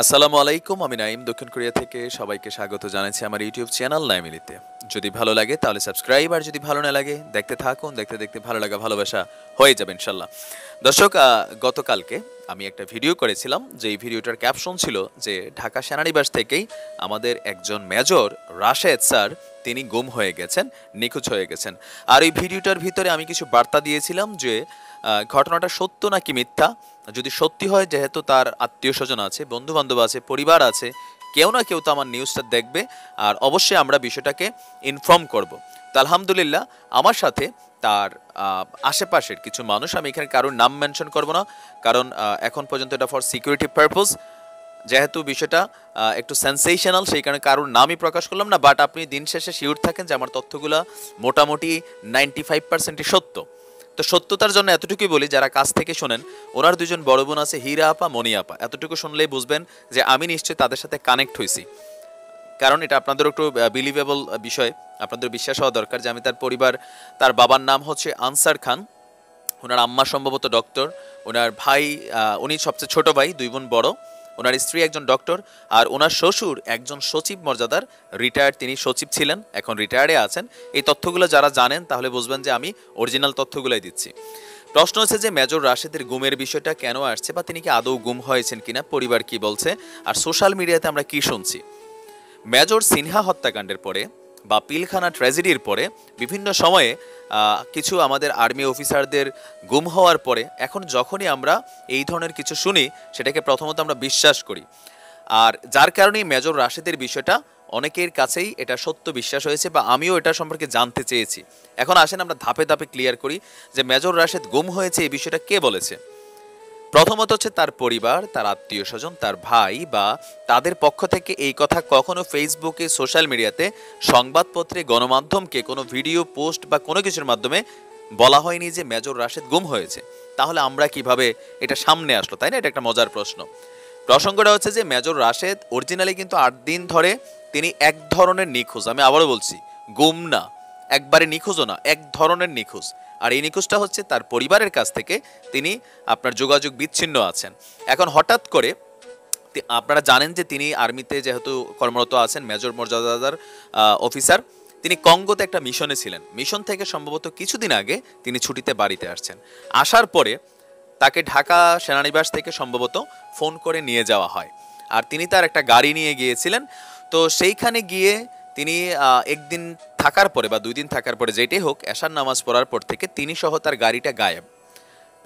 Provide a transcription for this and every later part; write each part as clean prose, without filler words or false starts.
আসসালামু আলাইকুম, আমি নাইম দক্ষিণ কোরিয়া থেকে সবাইকে স্বাগত জানাচ্ছি আমার ইউটিউব চ্যানেল নাইমিলিতে। যদি ভালো লাগে তাহলে সাবস্ক্রাইব, আর যদি ভালো না লাগে দেখতে থাকুন, দেখতে দেখতে ভালো লাগা ভালোবাসা হয়ে যাবে ইনশাল্লাহ। দর্শক, গতকালকে আমি একটা ভিডিও করেছিলাম, যে এই ভিডিওটার ক্যাপশন ছিল যে ঢাকা সেনানিবাস থেকেই আমাদের একজন মেজর রাশেদ স্যার তিনি গুম হয়ে গেছেন, নিখোঁজ হয়ে গেছেন। আর এই ভিডিওটার ভিতরে আমি কিছু বার্তা দিয়েছিলাম যে ঘটনাটা সত্য নাকি মিথ্যা। যদি সত্যি হয়, যেহেতু তার আত্মীয় স্বজন আছে, বন্ধু বান্ধব আছে, পরিবার আছে, কেউ না কেউ তো আমার নিউজটা দেখবে, আর অবশ্যই আমরা বিষয়টাকে ইনফর্ম করব। তো আলহামদুলিল্লাহ আমার সাথে তার আশেপাশের কিছু মানুষ, আমি এখানে কারোর নাম মেনশন করব না, কারণ এখন পর্যন্ত এটা ফর সিকিউরিটি পারপোজ, যেহেতু বিষয়টা একটু সেন্সেশনাল, সেই কারণে কারোর নামই প্রকাশ করলাম না। বাট আপনি দিন শেষে শিওর থাকেন যে আমার তথ্যগুলো মোটামুটি 95%ই সত্য। তো সত্যতার জন্য এতটুকুই বলি, যারা কাছ থেকে শোনেন, ওনার দুজন বড় বোন আছে, হীরা আপা, মনি আপা, এতটুকু শুনলেই বুঝবেন যে আমি নিশ্চয়ই তাদের সাথে কানেক্ট হয়েছি। কারণ এটা আপনাদের একটু বিলিভেবল বিষয়, আপনাদের বিশ্বাস হওয়া দরকার যে আমি তার পরিবার, তার বাবার নাম হচ্ছে আনসার খান, ওনার আম্মা সম্ভবত ডক্টর, ওনার ভাই, উনি সবচেয়ে ছোট ভাই, 2 বোন বড়, ওনার স্ত্রী একজন ডক্টর, আর ওনার শ্বশুর একজন সচিব মর্যাদার রিটায়ার্ড, তিনি সচিব ছিলেন, এখন রিটায়ার্ডে আছেন। এই তথ্যগুলো যারা জানেন তাহলে বুঝবেন যে আমি অরিজিনাল তথ্যগুলাই দিচ্ছি। প্রশ্ন হচ্ছে যে মেজর রাশেদের গুমের বিষয়টা কেন আসছে, বা তিনি কি আদৌ গুম হয়েছেন কিনা, পরিবার কি বলছে, আর সোশ্যাল মিডিয়াতে আমরা কি শুনছি। মেজর সিনহা হত্যাকাণ্ডের পরে বা পিলখানা ট্র্যাজেডির পরে বিভিন্ন সময়ে কিছু আমাদের আর্মি অফিসারদের গুম হওয়ার পরে এখন যখনই আমরা এই ধরনের কিছু শুনি, সেটাকে প্রথমত আমরা বিশ্বাস করি, আর যার কারণেই মেজর রাশেদের বিষয়টা অনেকের কাছেই এটা সত্য বিশ্বাস হয়েছে, বা আমিও এটা সম্পর্কে জানতে চেয়েছি। এখন আসেন আমরা ধাপে ধাপে ক্লিয়ার করি যে মেজর রাশেদ গুম হয়েছে এই বিষয়টা কে বলেছে। প্রথমত হচ্ছে তার পরিবার, তার আত্মীয় স্বজন, তার ভাই, বা তাদের পক্ষ থেকে এই কথা কখনো ফেসবুকে, সোশ্যাল মিডিয়াতে, সংবাদপত্রে, গণমাধ্যমকে কোনো ভিডিও পোস্ট বা কোনো কিছুর মাধ্যমে বলা হয়নি যে মেজর রাশেদ গুম হয়েছে। তাহলে আমরা কিভাবে এটা সামনে আসলো, তাই না? এটা একটা মজার প্রশ্ন। প্রসঙ্গটা হচ্ছে যে মেজর রাশেদ অরিজিনালি কিন্তু 8 দিন ধরে তিনি এক ধরনের নিখোঁজ, আমি আবারও বলছি, গুম না, একবারে নিখোঁজও না, এক ধরনের নিখোঁজ। আর এই নিখোঁজটা হচ্ছে তার পরিবারের কাছ থেকে তিনি আপনার যোগাযোগ বিচ্ছিন্ন আছেন। এখন হঠাৎ করে আপনারা জানেন যে তিনি আর্মিতে যেহেতু কর্মরত আছেন, মেজর মর্যাদাদার অফিসার, তিনি কঙ্গোতে একটা মিশনে ছিলেন। মিশন থেকে সম্ভবত কিছুদিন আগে তিনি ছুটিতে বাড়িতে আসছেন। আসার পরে তাকে ঢাকা সেনানিবাস থেকে সম্ভবত ফোন করে নিয়ে যাওয়া হয়, আর তিনি তার একটা গাড়ি নিয়ে গিয়েছিলেন। তো সেইখানে গিয়ে তিনি একদিন থাকার পরে বা 2 দিন থাকার পরে, যেটাই হোক, এশার নামাজ পড়ার পর থেকে তিনি সহ তার গাড়িটা গায়েব।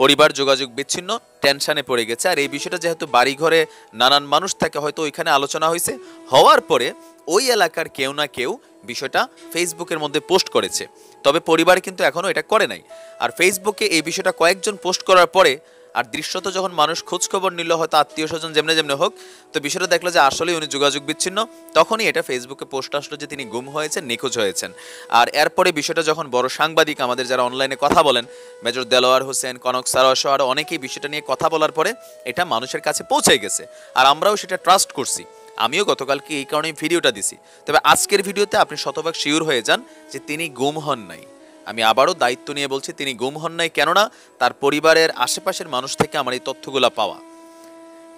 পরিবার যোগাযোগ বিচ্ছিন্ন, টেনশনে পড়ে গেছে। আর এই বিষয়টা যেহেতু বাড়ি ঘরে নানান মানুষ থাকে, হয়তো ওইখানে আলোচনা হয়েছে, হওয়ার পরে ওই এলাকার কেউ না কেউ বিষয়টা ফেসবুকের মধ্যে পোস্ট করেছে। তবে পরিবার কিন্তু এখনো এটা করে নাই। আর ফেসবুকে এই বিষয়টা কয়েকজন পোস্ট করার পরে, আর দৃশ্যত যখন মানুষ খোঁজখবর নিল, হয়তো আত্মীয় স্বজন যেমনে যেমনে হোক, তো বিষয়টা দেখলো যে আসলে উনি যোগাযোগ বিচ্ছিন্ন, তখনই এটা ফেসবুকে পোস্ট আসলো যে তিনি গুম হয়েছেন, নিখোঁজ হয়েছেন। আর এরপরে বিষয়টা যখন বড় সাংবাদিক, আমাদের যারা অনলাইনে কথা বলেন, মেজর দেলোয়ার হোসেন, কনক সারোয়ার, আরও অনেকেই বিষয়টা নিয়ে কথা বলার পরে এটা মানুষের কাছে পৌঁছে গেছে, আর আমরাও সেটা ট্রাস্ট করছি। আমিও গতকালকে এই কারণে ভিডিওটা দিছি। তবে আজকের ভিডিওতে আপনি শতভাগ শিওর হয়ে যান যে তিনি গুম হন নাই। আমি আবারও দায়িত্ব নিয়ে বলছি, তিনি গুম হন নাই, কেননা তার পরিবারের আশেপাশের মানুষ থেকে আমার এই তথ্যগুলো পাওয়া।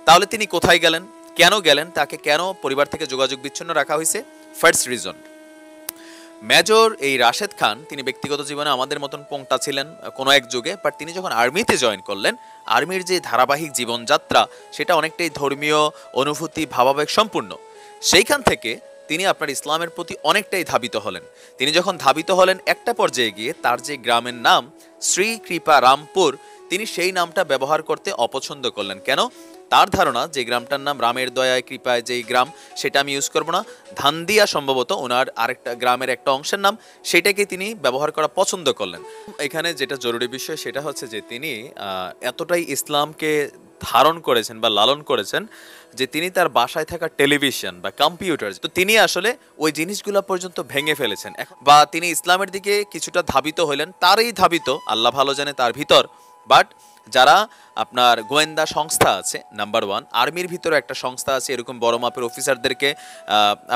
তাহলে তিনি কোথায় গেলেন, কেন গেলেন, তাকে কেন পরিবার থেকে যোগাযোগ বিচ্ছিন্ন রাখা হয়েছে? ফার্স্ট রিজন, মেজর এই রাশেদ খান তিনি ব্যক্তিগত জীবনে আমাদের মতন পোংটা ছিলেন কোনো এক যুগে, বাট তিনি যখন আর্মিতে জয়েন করলেন, আর্মির যে ধারাবাহিক জীবনযাত্রা, সেটা অনেকটাই ধর্মীয় অনুভূতি, ভাবাবেগ সম্পূর্ণ। সেইখান থেকে তিনি আপনার ইসলামের প্রতি অনেকটাই ধাবিত হলেন। তিনি যখন ধাবিত হলেন, একটা পর্যায়ে গিয়ে তার যে গ্রামের নাম শ্রী কৃপা রামপুর, তিনি সেই নামটা ব্যবহার করতে অপছন্দ করলেন। কেন? তার ধারণা যে গ্রামটার নাম রামের দয়ায় কৃপায় যেই গ্রাম, সেটা আমি ইউজ করব না, ধানদিয়া সম্ভবত ওনার আরেকটা গ্রামের একটা অংশের নাম, সেটাকে তিনি ব্যবহার করা পছন্দ করলেন। এখানে যেটা জরুরি বিষয় সেটা হচ্ছে যে তিনি এতটাই ইসলামকে ধারণ করেছেন বা লালন করেছেন যে তিনি তার বাসায় থাকা টেলিভিশন বা কম্পিউটার, তো তিনি আসলে ওই জিনিসগুলো পর্যন্ত ভেঙে ফেলেছেন, বা তিনি ইসলামের দিকে কিছুটা ধাবিত হইলেন। তারই ধাবিত, আল্লাহ ভালো জানে তার ভিতর। বাট যারা আপনার গোয়েন্দা সংস্থা আছে, নাম্বার 1, আর্মির ভিতরে একটা সংস্থা আছে, এরকম বড় মাপের অফিসারদেরকে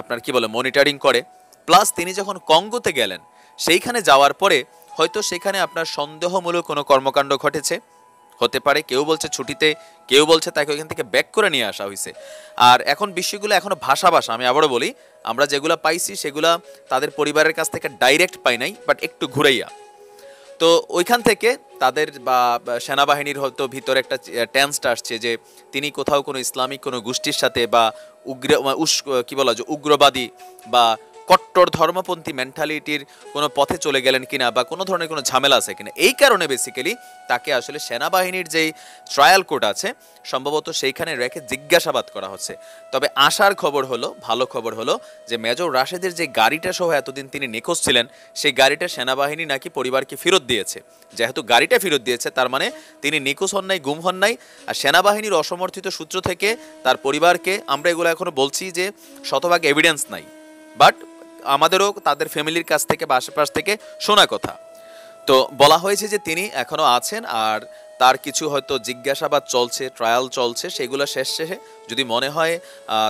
আপনার কি বলে মনিটরিং করে। প্লাস তিনি যখন কঙ্গোতে গেলেন, সেইখানে যাওয়ার পরে হয়তো সেখানে আপনার সন্দেহমূলক কোনো কর্মকাণ্ড ঘটেছে, হতে পারে, কেউ বলছে ছুটিতে, কেউ বলছে তাকে ওইখান থেকে ব্যাক করে নিয়ে আসা হয়েছে। আর এখন বিষয়গুলো এখনো ভাষা আমি আবারও বলি, আমরা যেগুলা পাইছি সেগুলা তাদের পরিবারের কাছ থেকে ডাইরেক্ট পাই নাই, বাট একটু ঘুরাইয়া। তো ওইখান থেকে তাদের বা সেনাবাহিনীর হয়তো ভিতরে একটা টেন্সটা আসছে যে তিনি কোথাও কোনো ইসলামিক কোনো গোষ্ঠীর সাথে বা কি বলা যায় উগ্রবাদী বা কট্টর ধর্মপন্থী মেন্টালিটির কোনো পথে চলে গেলেন কিনা বা কোনো ধরনের কোনো ঝামেলা আছে কিনা, এই কারণে বেসিক্যালি তাকে আসলে সেনাবাহিনীর যেই ট্রায়াল কোর্ট আছে সম্ভবত সেইখানে রেখে জিজ্ঞাসাবাদ করা হচ্ছে। তবে আশার খবর হলো, ভালো খবর হলো যে মেজর রাশেদের যে গাড়িটা সহ এতদিন তিনি নিখোঁজ ছিলেন সেই গাড়িটা সেনাবাহিনী নাকি পরিবারকে ফেরত দিয়েছে। যেহেতু গাড়িটা ফেরত দিয়েছে তার মানে তিনি নিখোঁজ হন নাই, গুম হন নাই। আর সেনাবাহিনীর অসমর্থিত সূত্র থেকে তার পরিবারকে, আমরা এগুলো এখনো বলছি যে শতভাগ এভিডেন্স নাই, বাট আমাদেরও তাদের ফ্যামিলির কাছ থেকে বা আশেপাশ থেকে শোনা কথা, তো বলা হয়েছে যে তিনি এখনো আছেন আর তার কিছু হয়তো জিজ্ঞাসাবাদ চলছে, ট্রায়াল চলছে, সেগুলো শেষে যদি মনে হয়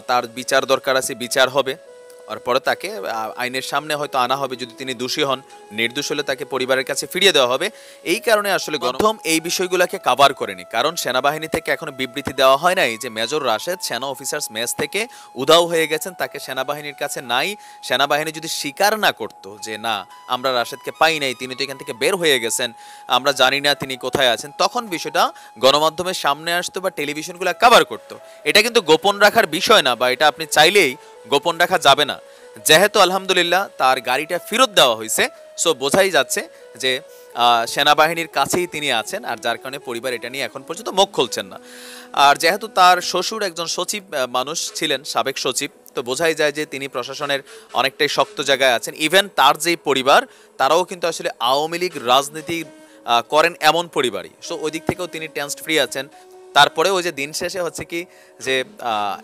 তার বিচার দরকার আছে, বিচার হবে। আর পরে তাকে আইনের সামনে হয়তো আনা হবে, যদি তিনি দোষী হন, নির্দোষ হলে তাকে পরিবারের কাছে ফিরিয়ে দেওয়া হবে। এই কারণে আসলে গণমাধ্যম এই বিষয়গুলোকে কভার করেনি, কারণ সেনাবাহিনী থেকে এখনো বিবৃতি দেওয়া হয় নাই যে মেজর রাশেদ সেনা অফিসার্স মেস থেকে উধাও হয়ে গেছেন, তাকে সেনাবাহিনীর কাছে নাই। সেনাবাহিনী যদি স্বীকার না করতো যে না আমরা রাশেদকে পাই নাই, তিনি তো এখান থেকে বের হয়ে গেছেন, আমরা জানি না তিনি কোথায় আছেন, তখন বিষয়টা গণমাধ্যমের সামনে আসতো বা টেলিভিশনগুলো কভার করতো। এটা কিন্তু গোপন রাখার বিষয় না, বা এটা আপনি চাইলেই গোপন রাখা যাবে না। যেহেতু আলহামদুলিল্লাহ তার গাড়িটা ফেরত দেওয়া হয়েছে, সো বোঝাই যাচ্ছে যে সেনাবাহিনীর কাছেই তিনি আছেন, আর যার কারণে পরিবার এটা নিয়ে এখন পর্যন্ত মুখ খুলছেন না। আর যেহেতু তার শ্বশুর একজন সচিব মানুষ ছিলেন, সাবেক সচিব, তো বোঝাই যায় যে তিনি প্রশাসনের অনেকটাই শক্ত জায়গায় আছেন। ইভেন তার যেই পরিবার তারাও কিন্তু আসলে আওয়ামী লীগ রাজনীতি করেন এমন পরিবারই, সো ওই দিক থেকেও তিনি টেনসড ফ্রি আছেন। তারপরে ওই যে দিন শেষে হচ্ছে কি যে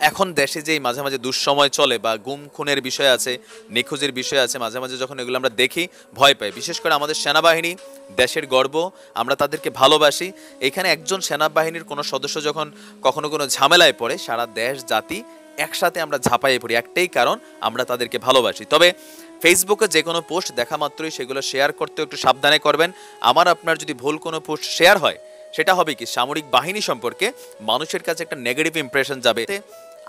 এখন দেশে যেই মাঝে মাঝে দুঃসময় চলে বা গুম খুনের বিষয় আছে, নিখোঁজের বিষয় আছে, মাঝে মাঝে যখন এগুলো আমরা দেখি ভয় পাই। বিশেষ করে আমাদের সেনাবাহিনী দেশের গর্ব, আমরা তাদেরকে ভালোবাসি। এখানে একজন সেনাবাহিনীর কোনো সদস্য যখন কখনো কোনো ঝামেলায় পড়ে, সারা দেশ জাতি একসাথে আমরা ঝাঁপাইয়ে পড়ি, একটাই কারণ আমরা তাদেরকে ভালোবাসি। তবে ফেসবুকে যে কোনো পোস্ট দেখা মাত্রই সেগুলো শেয়ার করতে একটু সাবধানে করবেন। আমার আপনার যদি ভুল কোনো পোস্ট শেয়ার হয়, সেটা হবে কি সামরিক বাহিনী সম্পর্কে মানুষের কাছে একটা নেগেটিভ ইমপ্রেশন যাবে,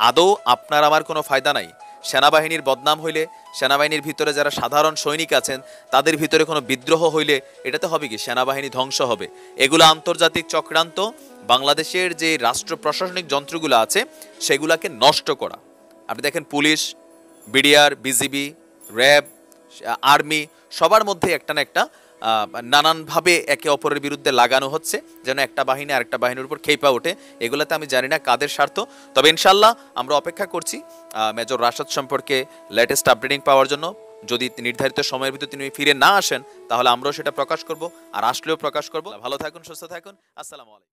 আদৌ আপনার আমার কোনো ফায়দা নাই। সেনাবাহিনীর বদনাম হইলে, সেনাবাহিনীর ভিতরে যারা সাধারণ সৈনিক আছেন তাদের ভিতরে কোনো বিদ্রোহ হইলে এটাতে হবে কি সেনাবাহিনী ধ্বংস হবে। এগুলো আন্তর্জাতিক চক্রান্ত, বাংলাদেশের যে রাষ্ট্র প্রশাসনিক যন্ত্রগুলো আছে সেগুলাকে নষ্ট করা। আপনি দেখেন police, BDR, BGB, RAB, army, সবার মধ্যে একটা না একটা নানানভাবে একে অপরের বিরুদ্ধে লাগানো হচ্ছে যেন একটা বাহিনী আরেকটা বাহিনীর উপর খেপা ওঠে। এগুলাতে আমি জানি না কাদের স্বার্থ, তবে ইনশাল্লাহ আমরা অপেক্ষা করছি মেজর রাশেদ সম্পর্কে লেটেস্ট আপডেটিং পাওয়ার জন্য। যদি নির্ধারিত সময়ের ভিতরে তিনি ফিরে না আসেন তাহলে আমরাও সেটা প্রকাশ করব, আর আসলেও প্রকাশ করব। ভালো থাকুন, সুস্থ থাকুন, আসসালামু আলাইকুম।